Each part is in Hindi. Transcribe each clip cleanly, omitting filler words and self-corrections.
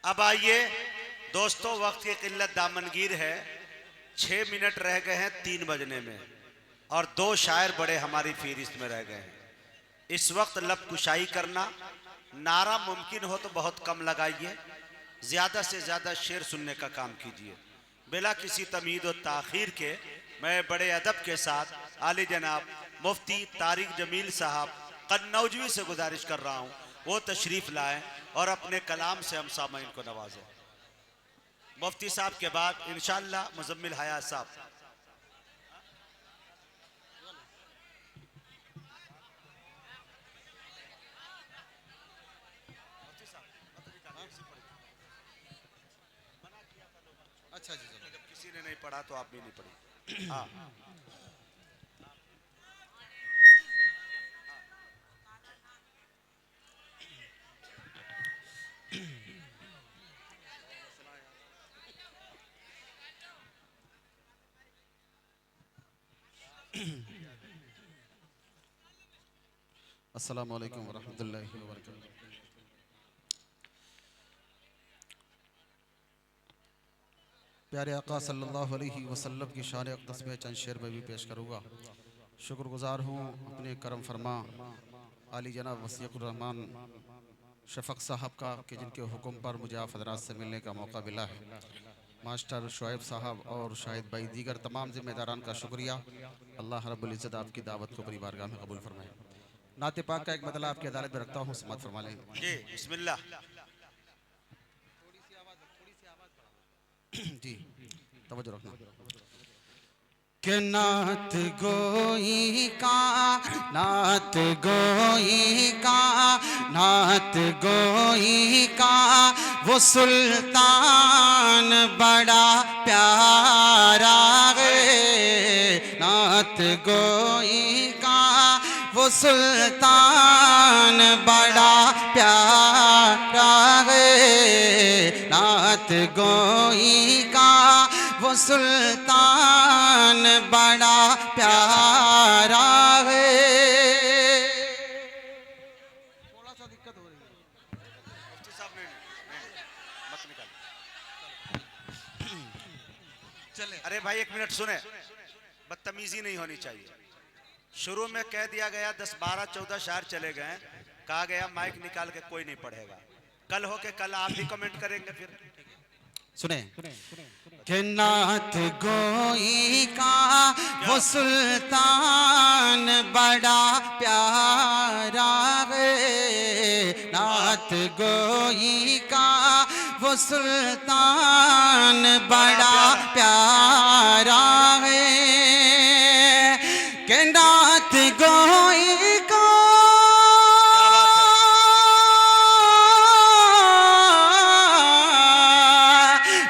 अब आइए दोस्तों, वक्त की किल्लत दामनगीर है। 6 मिनट रह गए हैं 3 बजने में और 2 शायर बड़े हमारी फहरिस्त में रह गए हैं। इस वक्त लब कुशाई करना नारा मुमकिन हो तो बहुत कम लगाइए, ज़्यादा से ज़्यादा शेर सुनने का काम कीजिए। बिला किसी तमीद और ताख़ीर के मैं बड़े अदब के साथ आली जनाब मुफ्ती तारिक जमील साहब कन्नौजवी से गुजारिश कर रहा हूँ वो तशरीफ़ लाएं और अपने कलाम से हम सामाइन को नवाजें। मुफ्ती साहब के बाद इंशाअल्लाह मुज़म्मिल हया साहब। अच्छा जी, जब किसी ने नहीं पढ़ा तो आप भी नहीं पढ़ी। हाँ अस्सलामु अलैकुम वरहमतुल्लाहि वबरकातुहू। प्यारे आका सल्लल्लाहु अलैहि वसल्लम की शान अक़दस में चंद शेर में भी पेश करूँगा। शुक्रगुज़ार हूँ अपने करम फरमा आली जनाब वसीक़ुर रहमान शफ़क़ साहब का कि जिनके हुक्म पर मुझे आप हज़रात से मिलने का मौका मिला है। मास्टर शुएब साहब और शाहिद भाई दीगर तमाम ज़िम्मेदारान का शुक्रिया। अल्लाह रब्बुल इज़्ज़त आपकी दावत को बड़ी बारगाह में कबूल फरमाए। नाते पाक का एक मतलब आपकी अदालत में रखता हूँ, समात फरमा लें जी बिस्मिल्लाह। जी तवज्जो रखना कि नात गोई का नात गोई का नात गोई का वो सुल्तान बड़ा प्यारा है। नात गोई का वो सुल्तान बड़ा प्यारा है। नात गोई का वो सुल्तान बड़ा प्यारा है। थोड़ा सा दिक्कत हो रही है मुफ्ती साहब मत निकाल। चले। अरे भाई 1 मिनट सुने, बदतमीजी नहीं होनी चाहिए। शुरू में कह दिया गया 10 12 14 शायर चले गए, कहा गया माइक निकाल के कोई नहीं पढ़ेगा। कल हो के कल आप भी कमेंट करेंगे। फिर सुने कि नात गोई का वो सुल्तान बड़ा प्यारा है। नात गोई का वो सुल्तान बड़ा प्यारा है। कि नात गोई का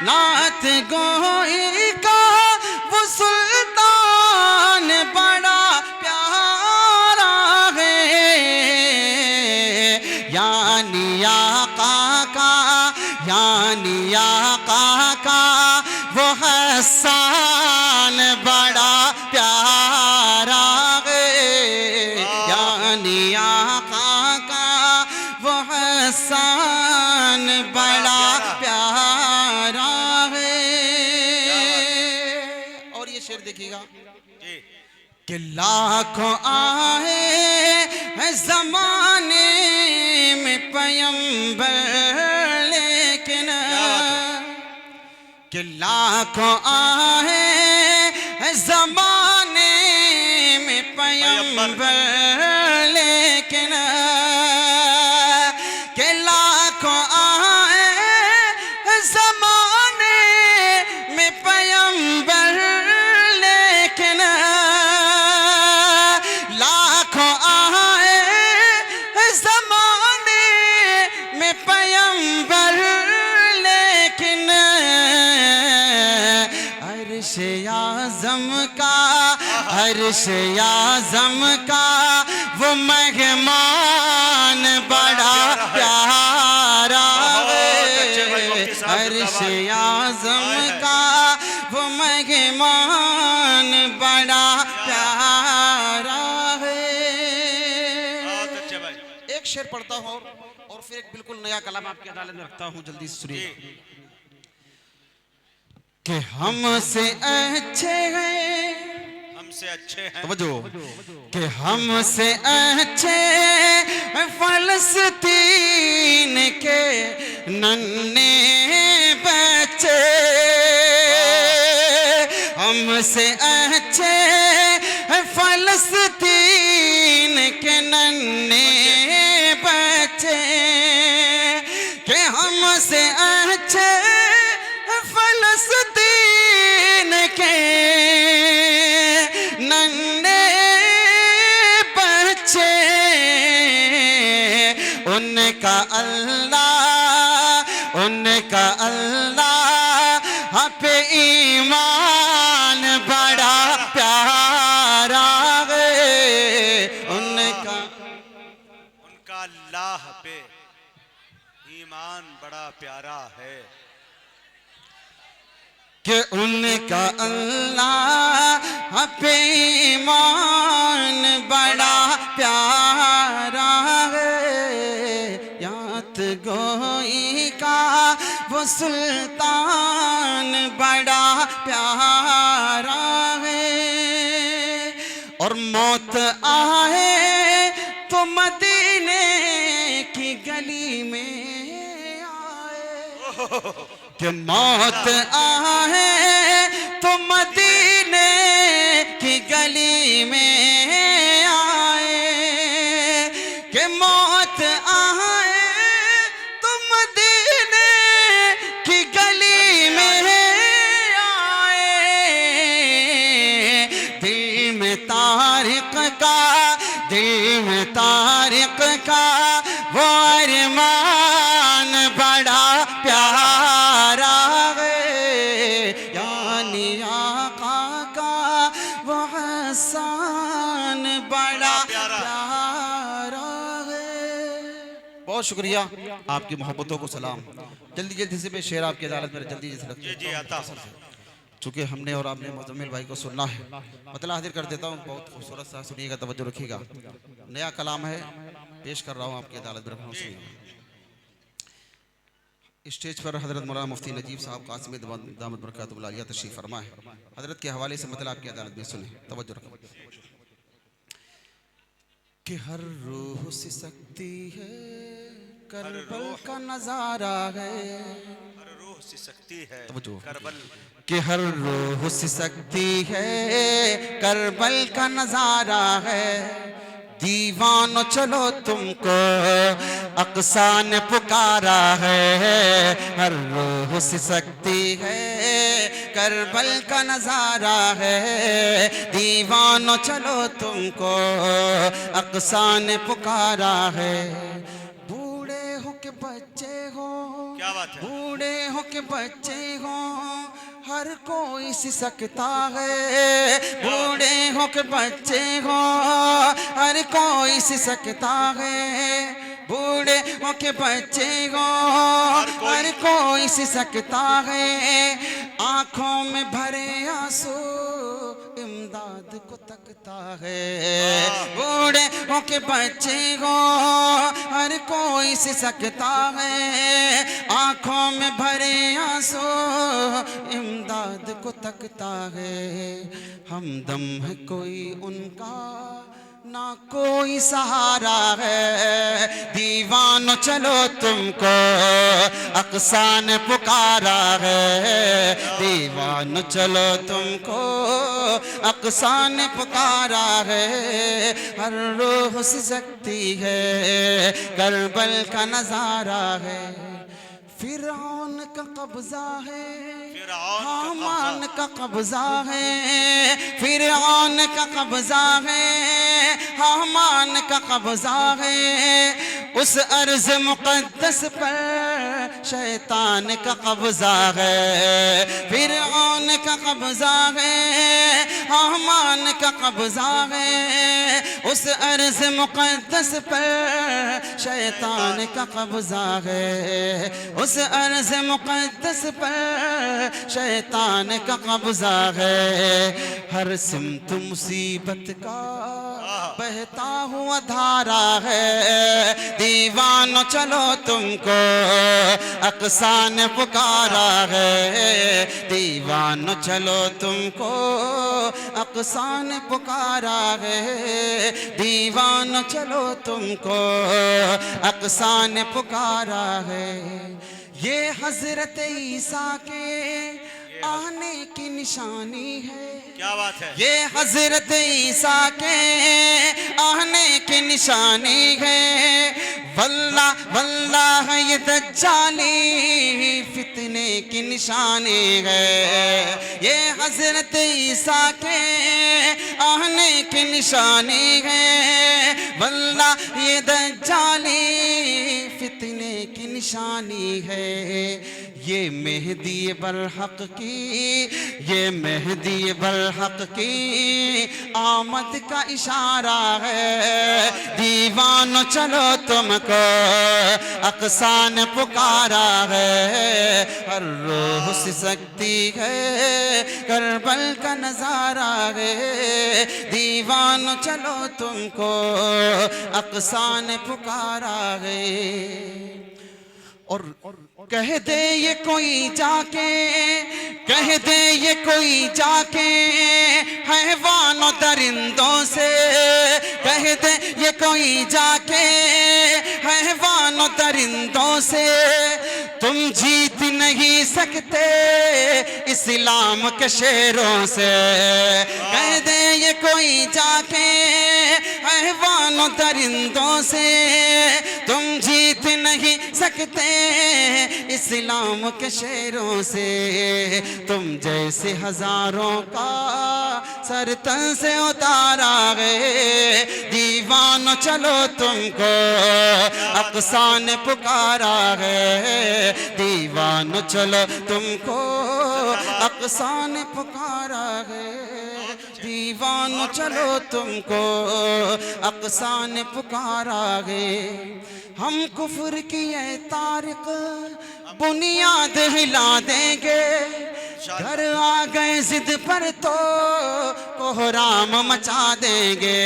नात गोई का वो सुल्तान बड़ा प्यारा है। यानी आका का यानी आका का वो हसन बड़ा प्यारा है। यानी आका का वो हसन बड़ा प्यारा है। और ये शेर देखिएगा कि लाखों आए हैं ज़माने में पैगंबर, लेकिन कि लाखों आए हैं ज़माने में पैगंबर, लेकिन कि लाखों आए हैं ज़माने में पैगंबर, लेकिन लाखों आए हैं ज़माने में पैगंबर, लेकिन अर्श आज़म का अर्श आज़म का वो मेहमान बड़ा प्यारा है। अर्श आज़म का वो मेहमान बड़ा प्यारा है। एक शेर पढ़ता हूँ और फिर एक बिल्कुल नया कलाम आपकी अदालत में रखता हूँ, जल्दी से सुनिए। कि हमसे अच्छे हैं, हमसे अच्छे हैं, तवज्जो, कि हमसे अच्छे फलस्तीन के नन्हे बच्चे, हमसे अच्छे फलस्तीन के नन्हे बच्चे, कि हमसे अच्छे फलस्तीन के नन्हे बच्चे, उनका अल्लाह पे ईमान बड़ा प्यारा है, उनका अल्लाह पे ईमान बड़ा प्यारा है, कि उनका अल्लाह पे ईमान बड़ा प्यारा है, यात गोई का वो सुल्तान बड़ा प्यारा है, और मौत आए तो मदीने की गली में आए, कि मौत आए तो मदीने की गली में आए, कि मौत आए तो मदीने की गली में आए, दिल में तारिक का वो अरमान बड़ा प्यारा है, यानी आका का वो हसन बड़ा प्यारा है। बहुत शुक्रिया, आपकी मोहब्बतों को सलाम। जल्दी जल्दी से मैं शेर आपकी अदालत में जल्दी जल्दी रख जी आता हूँ। चूँकि हमने और आपने मुज़म्मिल भाई को सुनना है, मतलब हाजिर कर देता हूँ, बहुत खूबसूरत सा सुनिएगा, तवज्जो रखिएगा। नया कलाम है, पेश कर रहा हूँ आपकी अदालत में, स्टेज पर हज़रत मौलाना मुफ्ती नजीब साहब कासिम दामद बरकातुहु आलिया तशरीफ़ फरमा है। हज़रत के हवाले से मतलब आपकी अदालत में सुने, तवज्जो रखें। कि हर रूह सिसकती है करबल का नज़ारा है, हर रूह सिसकती है तवज्जो, करबल, कि हर रूह सिसकती है करबल का नज़ारा है, दीवानो चलो तुमको अक़सा ने पुकारा है, हर रूह सिसकती है करबल का नज़ारा है, दीवानो चलो तुमको अक़सा ने पुकारा है, बूढ़े हो के बच्चे हो, क्या बात है, बूढ़े हो के बच्चे हो हर कोई सिसकता है, बूढ़े हो के बच्चे हो हर कोई सिसकता है, बूढ़े हो के बच्चे हो हर कोई सिसकता है, आँखों में भरे आंसू इमदाद को तकता है, बूढ़े हो के बच्चे हो हर कोई सिसकता है, आँखों में भरे आंसू इमदाद को तकता है, हमदम है कोई उनका ना कोई सहारा है, दीवानो चलो तुमको अक़सा ने पुकारा है, दीवानो चलो तुमको अक़सा ने पुकारा है, हर रूह सिसकती है करबल का नज़ारा है, फिरौन का कब्जा है, हामान का कब्जा है, फिरौन का कब्जा है, हामान का कब्जा है, उस अर्ज़ मुक़द्दस पर शैतान का कब्ज़ा है, फ़िरऔन का कब्ज़ा है, हामान का कब्ज़ा है। उस अर्ज़ मुक़द्दस पर शैतान का कब्ज़ा है, उस अर्ज़ मुक़द्दस पर शैतान का कब्ज़ा है। हर सिमत मुसीबत का बहता हुआ धारा है, दीवानो चलो तुमको अक़सा ने पुकारा है, दीवानो चलो तुमको अक़सा ने पुकारा है, दीवानो चलो तुमको अक़सा ने पुकारा है। ये हज़रत ईसा के आने की निशानी है, क्या बात है। ये हज़रत ईसा के आने की निशानी है। वल्लाह वल्लाह ये दज्जाली फितने की निशानी है, ये हज़रत ईसा के आने की निशानी है। वल्लाह ये दज्जाली फितने की निशानी है। ये मेहदी बरहक की, ये मेहदी बरहक की आमद का इशारा है, दीवानो चलो तुमको अक़सा ने पुकारा है। हर रूह सिसकती है, करबल का नज़ारा है, दीवानो चलो तुमको अक़सा ने पुकारा है। और कह दे ये कोई जाके, कह दे ये कोई जाके हैवानों दरिंदों से, कह दे ये कोई जाके हैवानों दरिंदों से, तुम जीत नहीं सकते इस्लाम के शेरों से। कह दे ये कोई जाके हैवानों दरिंदों से, तुम जीत नहीं सकते इस्लाम के शेरों से। तुम जैसे हजारों का सर तन से उतारा गए, दीवानो चलो तुमको अक़सा ने पुकारा है, दीवानो चलो तुमको अक़सा ने पुकारा है, दीवानो चलो तुमको अक़सा ने पुकारा है। हम कुफ्र की ये तारिक बुनियाद हिला देंगे, घर आ गए जिद पर तो कोहराम मचा देंगे।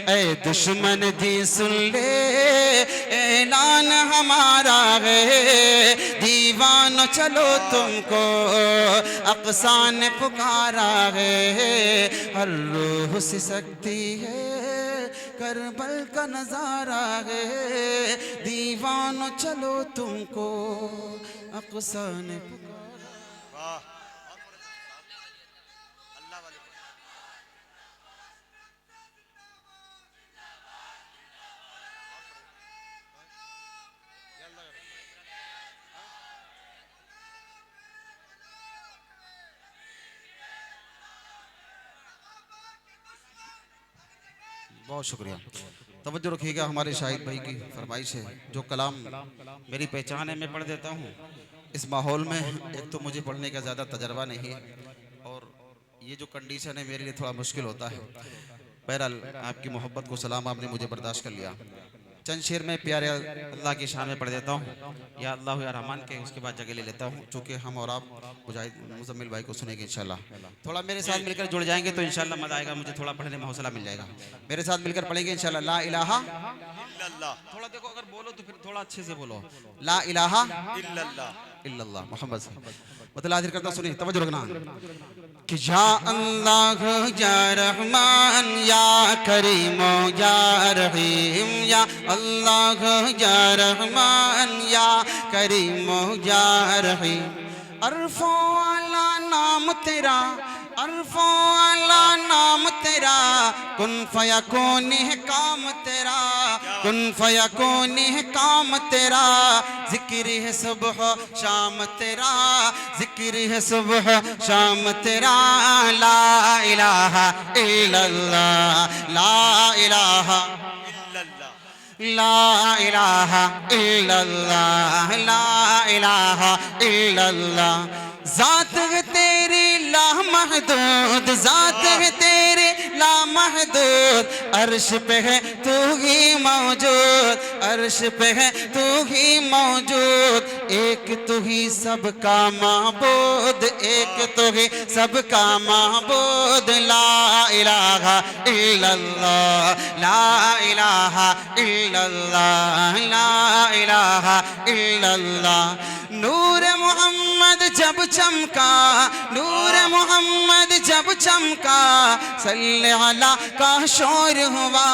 ऐ दुश्मन दी सुन ले ऐलान हमारा है, दीवानो चलो तुमको अक़सा ने पुकारा है। हर रूह सिसकती है, करबल का नज़ारा है, दीवानो चलो तुमको अक़सा ने पुकारा। अल्लाह वाले बहुत शुक्रिया। तवज्जो रखिएगा, हमारे शाहिद भाई की फरमाइश है। जो कलाम मेरी पहचान है मैं पढ़ देता हूँ। इस माहौल में एक तो मुझे पढ़ने का ज़्यादा तजर्बा नहीं है, और ये जो कंडीशन है मेरे लिए थोड़ा मुश्किल होता है। बहरहाल आपकी मोहब्बत को सलाम, आपने मुझे बर्दाश्त कर लिया। चंद शेर में प्यारे अल्लाह की शान में पढ़ देता हूँ, या अल्लाह या रहमान के, उसके बाद जगह ले लेता हूँ। चूँकि हम और आप मुजाहिद मुज़म्मिल भाई को सुनेंगे इंशाल्लाह। थोड़ा मेरे साथ मिलकर जुड़ जाएंगे तो इंशाल्लाह मज़ा आएगा, मुझे थोड़ा पढ़ने में हौसला मिल जाएगा। मेरे साथ मिलकर पढ़ेंगे इंशाल्लाह। ला इलाहा इल्लल्लाह। थोड़ा देखो, अगर बोलो तो फिर थोड़ा अच्छे से बोलो। ला इलाहा इल्लल्लाह इल्लल्लाह मुहम्मद मतलब हाजिर करता, सुनिए, तवज्जो रखना कि या अल्लाह या रहमान या करीम या रहीम, या अल्लाह या रहमान या करीम या रहीम। अरफो आला नाम तेरा, अरफो आला नाम तेरा, कुन फयकून है काम तेरा, कुन फयकून है काम तेरा। जिक्र है सुबह शाम तेरा, जिक्र है सुबह शाम तेरा। ला इलाहा इल्लल्लाह, ला इलाहा इल्लल्लाह। ला इलाहा इल्लल्लाह, ला इलाहा इल्लल्लाह। ज़ात है तेरी लामहदूद, ज़ात है तेरी लामहदूद। अर्श पे है तू ही मौजूद, अर्श पे है तू ही मौजूद। एक तू ही सबका माबूद, एक तू ही सबका माबूद। ला इलाहा इल्लल्लाह, ला इलाहा इल्लल्लाह, ला इलाहा इल्लल्लाह। नूर मोहम्मद जब चमका, नूर मोहम्मद जब चमका, सल्ले अला का शोर हुआ,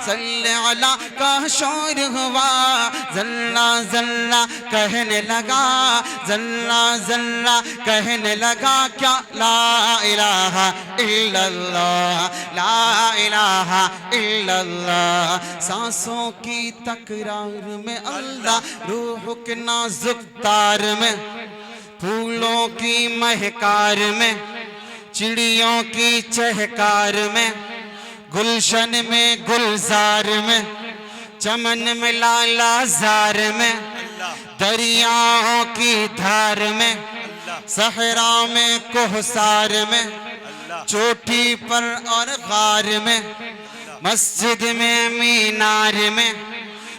सल्ले अला का शोर हुआ। जल्ला जल्ला कहने लगा, जल्ला जल्ला कहने लगा क्या? ला इलाहा इल्लल्लाह, ला इलाहा इल्लल्लाह। सांसों की तकरार में अल्लाह, रूह के नाजुक तार में, फूलों की महकार में, चिड़ियों की चहकार में, गुलशन में गुलजार में, चमन में लालाजार में, दरियाओं की धार में, सहरा में कोहसार में, चोटी पर और गार में, मस्जिद में मीनार में,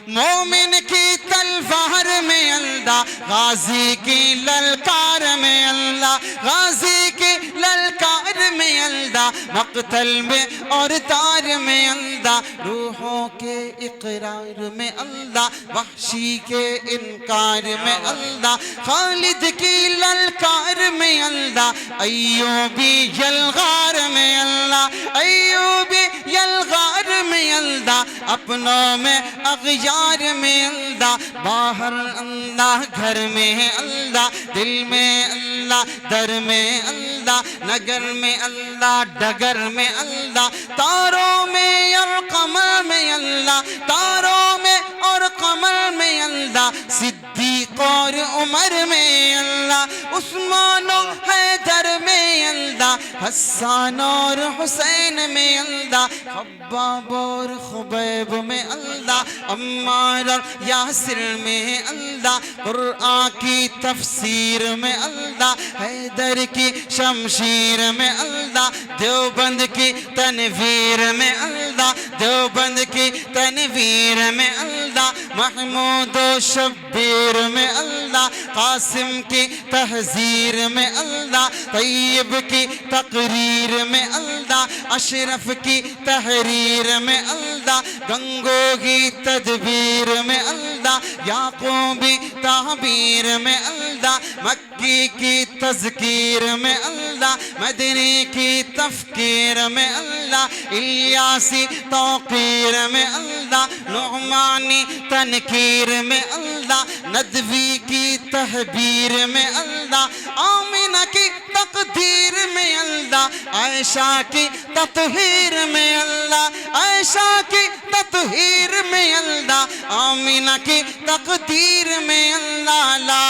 मोमिन की तलवार में अल्लाह, गाजी की ललकार में अल्लाह, गाजी की ललकार में अल्लाह, मक्तल में और तार में अल्लाह, रूहों के इकरार में अल्लाह, वहशी के इनकार में अल्लाह, खालिद की ललकार में अल्लाह, अय्यूबी यलगार में अल्लाह, अय्यूबी यलगार में अल्लाह, अपनों में अगयार में अल्लाह, बाहर अल्लाह, घर में अल्लाह, दिल में अल्लाह, दर में अल्लाह, नगर में अल्लाह, डगर में अल्लाह, तारों में और कमर में अल्लाह, तारों में और कमर में अल्लाह, सिद्दीक और उमर में अल्लाह, उस्मान और हैदर में अल्लाह, हसन और हुसैन में अल्लाह, खब्बाब और खुबैब में अल्लाह, अम्मार और यासिर में अल्लाह, कुरआन की तफसीर में अल्लाह, हैदर की शमशीर में अल्लाह, देवबंद की तनवीर में अल्लाह, देवबंद की तनवीर में अल्लाह, महमूद व शब्बीर में अल्लाह, कासिम की तहजीर में अल्लाह, तैयब की तकरीर में अल्लाह, अशरफ की तहरीर में अल्लाह, गंगो की तदबीर में अल्लाह, याकूबी ताबीर में अल्लाह, मक्की की तज़कीर में अल्लाह, मदनी की तफ़कीर में अल्लाह, इलियासी तौक़ीर में अल्लाह, नुअमानी तनकीर में अल्लाह, नदवी की तहबीर में अल्लाह, आमिना की तकदीर में अल्लाह, आयशा की ततहीर में अल्लाह, आयशा की ततहीर में अल्लाह, आमिना की तकदीर में अल्लाह। ला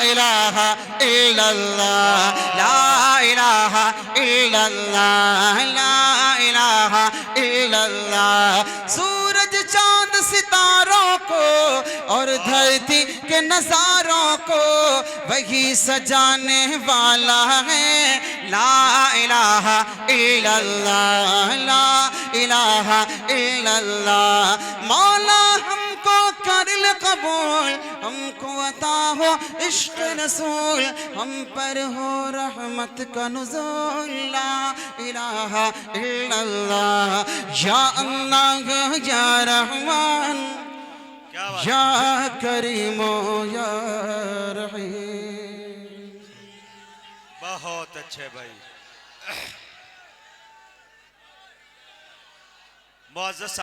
इलाहा इल्लल्लाह, ला इलाहा इल्लल्लाह, ला इलाहा इल्लल्लाह। सूरज चांद सितारों को और धरती के नजारों को वही सजाने वाला है। ला इलाहा इल्लल्लाह, ला इलाहा इल्लल्लाह। मौला हमको कर ले कबूल, हमको अता हो इश्क रसूल, हम पर हो रहमत का नुज़ूल। ला इलाहा इल्लल्लाह, या अल्लाह या रहमान, या करीमो या रहीम। बहुत अच्छे भाई। मुअज़्ज़ज़